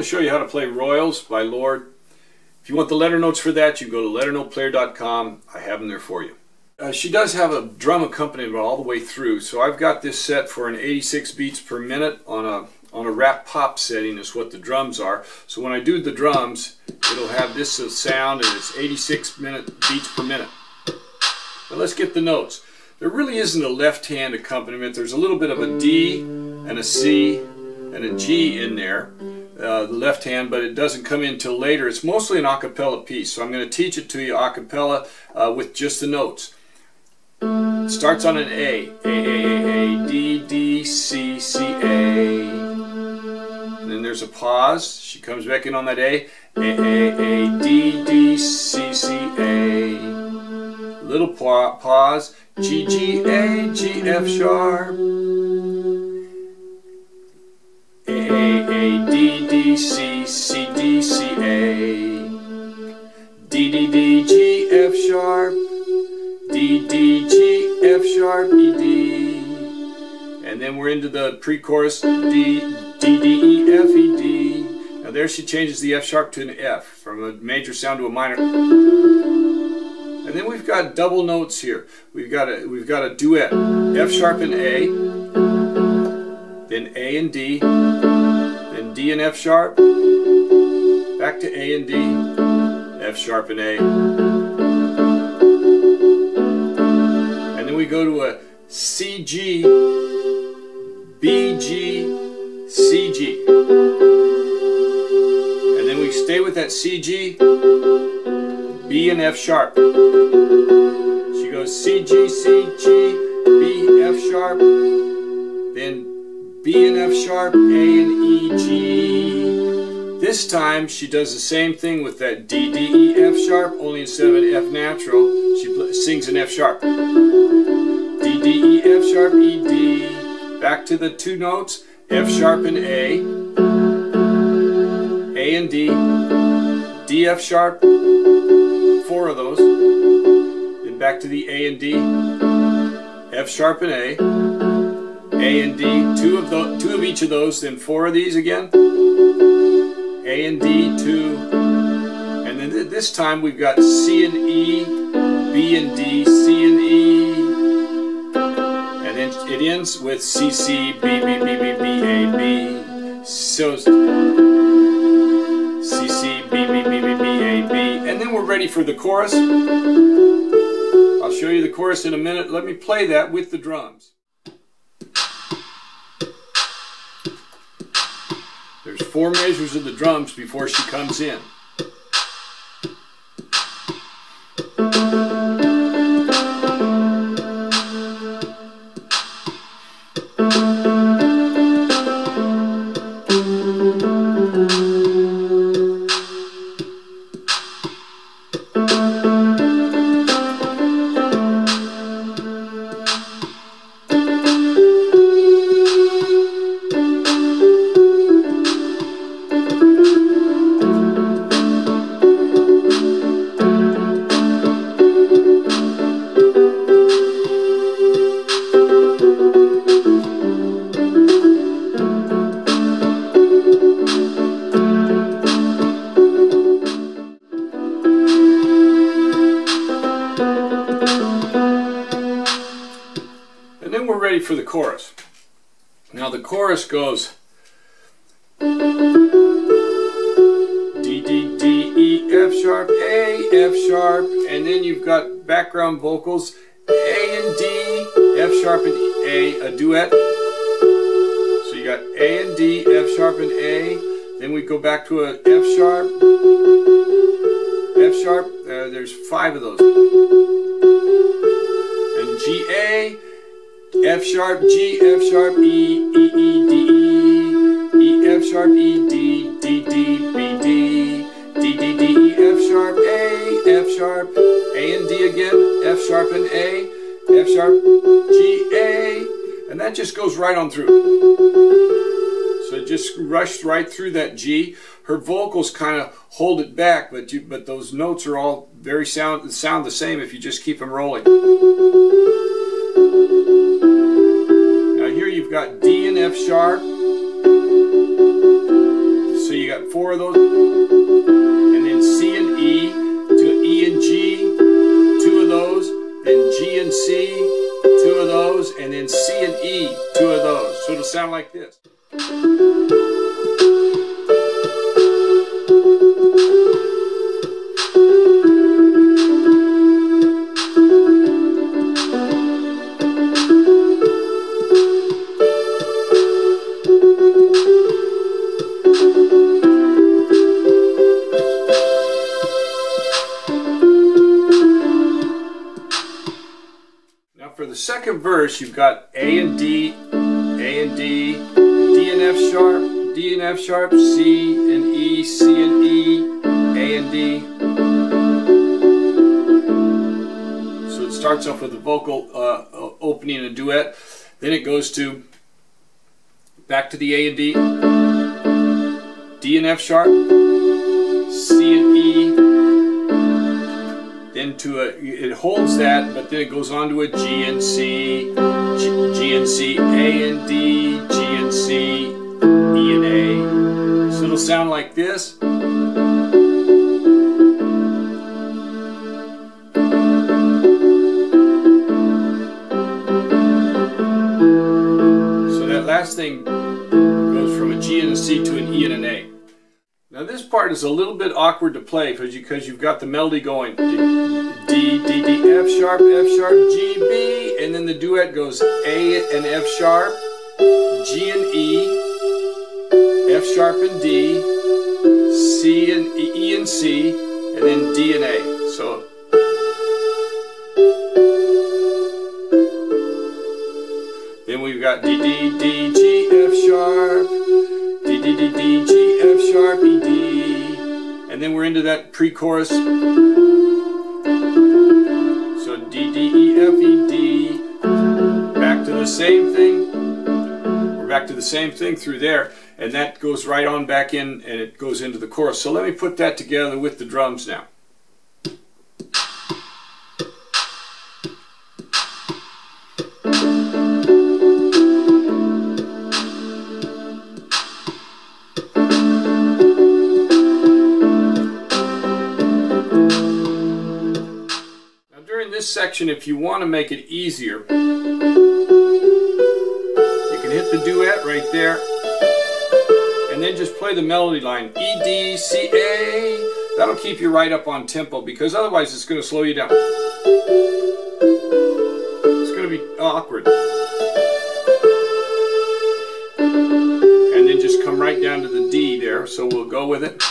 to show you how to play Royals by Lorde. If you want the letter notes for that, you go to LetterNotePlayer.com. I have them there for you. She does have a drum accompaniment all the way through, so I've got this set for an 86 beats per minute on a rap pop setting is what the drums are. So when I do the drums, it'll have this sound, and it's 86 beats per minute. But let's get the notes. There really isn't a left-hand accompaniment. There's a little bit of a D and a C and a G in there, the left hand, but it doesn't come in till later. It's mostly an a cappella piece, so I'm going to teach it to you a cappella with just the notes. It starts on an A, A, D, D, C, C, A. And then there's a pause. She comes back in on that A, D, D, C, C, A. Little pause, G, G, A, G, F sharp. A, D, D, C, C, D, C, A. D, D, D, G, F sharp. D, D, G, F sharp, E, D. And then we're into the pre-chorus, D, D, D, E, F, E, D. Now there she changes the F sharp to an F, from a major sound to a minor. And then we've got double notes here. We've got a duet, F sharp and A, then A and D, then D and F sharp, back to A and D, F sharp and A. We go to a C, G, B, G, C, G. And then we stay with that C, G, B and F sharp. She goes C, G, C, G, B, F sharp, then B and F sharp, A and E, G. This time she does the same thing with that D, D, E, F sharp, only instead of an F natural, she sings an F sharp. D, D, E, F sharp, E, D. Back to the two notes, F sharp and A and D, D, F sharp, four of those. Then back to the A and D, F sharp and A and D, two of each of those, then four of these again, A and D, two, and then this time we've got C and E, B and D, C and E. It ends with C, C, B, B, B, B, B, A, B. So C, C, B, B, B, B, B, A, B. And then we're ready for the chorus. I'll show you the chorus in a minute. Let me play that with the drums. There's 4 measures of the drums before she comes in. And then we're ready for the chorus. Now the chorus goes D, D, D, E, F sharp, A, F sharp, and then you've got background vocals, A and D, F sharp and A, a duet. So you got A and D, F sharp and A, then we go back to a F sharp, there's 5 of those, and G, A, F sharp, G, F sharp, E, E, E, D, E, E, F sharp, E, D, D, D, B, D, D, D, D, E, F sharp, A and D again, F sharp and A, F sharp, G, A, and that just goes right on through. So it just rushed right through that G. Her vocals kind of hold it back, but those notes are all very sound the same if you just keep them rolling. Now here you've got D and F sharp. So you got 4 of those, and then C and E, to E and G, 2 of those, then G and C, 2 of those, and then C and E, 2 of those. So it'll sound like this. For the second verse, you've got A and D, A and D, D and F sharp, D and F sharp, C and E, C and E, A and D. So it starts off with a vocal opening and a duet. Then it goes to back to the A and D, D and F sharp, C and E. Into it holds that, but then it goes on to a G and C, G and C, A and D, G and C, E and A. So it'll sound like this. So that last thing goes from a G and a C to an E and an A. Now this part is a little bit awkward to play because you've got the melody going D, D, D, F sharp, G, B, and then the duet goes A and F sharp, G and E, F sharp and D, C and E and C, and then D and A. So then we've got D, D, D, G, F sharp, D, D, D, D, G, F sharp, E, D, and then we're into that pre-chorus. So D, D, E, F, E, D, back to the same thing. We're back to the same thing through there, and that goes right on back in, and it goes into the chorus. So let me put that together with the drums now. This section, if you want to make it easier, you can hit the duet right there and then just play the melody line E, D, C, A. That'll keep you right up on tempo, because otherwise it's going to slow you down. It's going to be awkward. And then just come right down to the D there, so we'll go with it.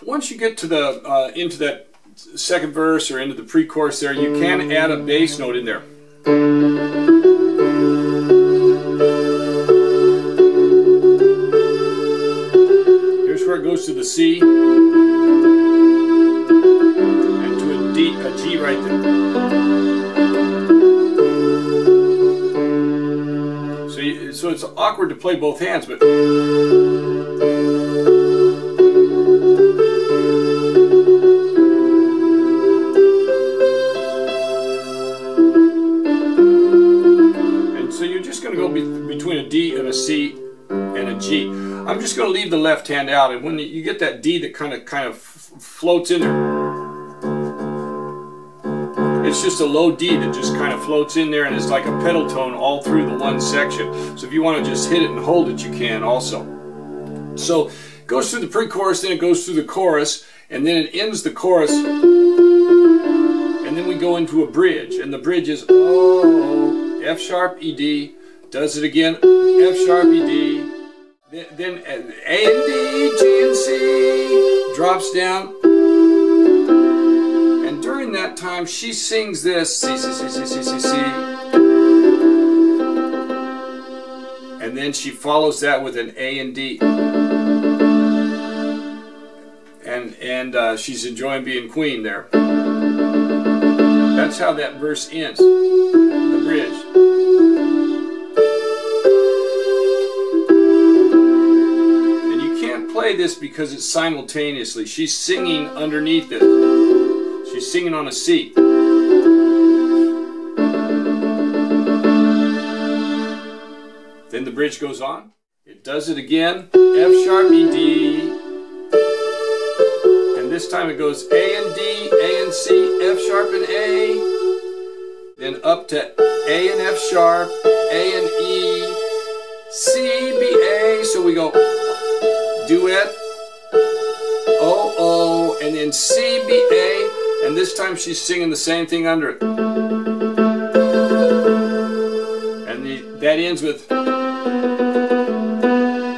Once you get to the into that second verse or into the pre-chorus there, you can add a bass note in there. Here's where it goes to the C and to a D, a G right there. So it's awkward to play both hands, but between a D and a C and a G. I'm just going to leave the left hand out, and when you get that D that kind of floats in there, it's just a low D that just kind of floats in there, and it's like a pedal tone all through the one section. So if you want to just hit it and hold it, you can also. So goes through the pre-chorus, then it goes through the chorus, and then it ends the chorus, and then we go into a bridge, and the bridge is oh, F sharp, E, D, does it again, F sharp, E, D, then A and D, G and C, drops down, and during that time she sings this, C, C, C, C, C, C, C, and then she follows that with an A and D. And she's enjoying being queen there. That's how that verse ends, the bridge. And you can't play this because it's simultaneously. She's singing underneath it. She's singing on a C. Then the bridge goes on. It does it again, F sharp, E, D. This time it goes A and D, A and C, F sharp and A, then up to A and F sharp, A and E, C, B, A, so we go duet, O, O, and then C, B, A, and this time she's singing the same thing under it. And that ends with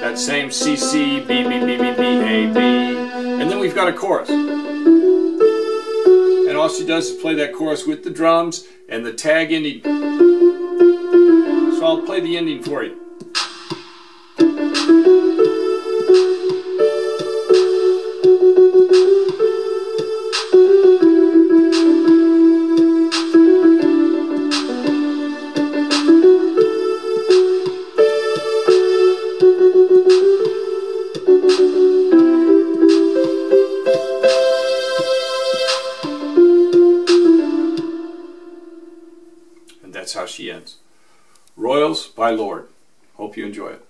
that same C, C, B, B, B, B, B, A, B. And then we've got a chorus. And all she does is play that chorus with the drums and the tag ending. So I'll play the ending for you. That's how she ends. Royals by Lorde. Hope you enjoy it.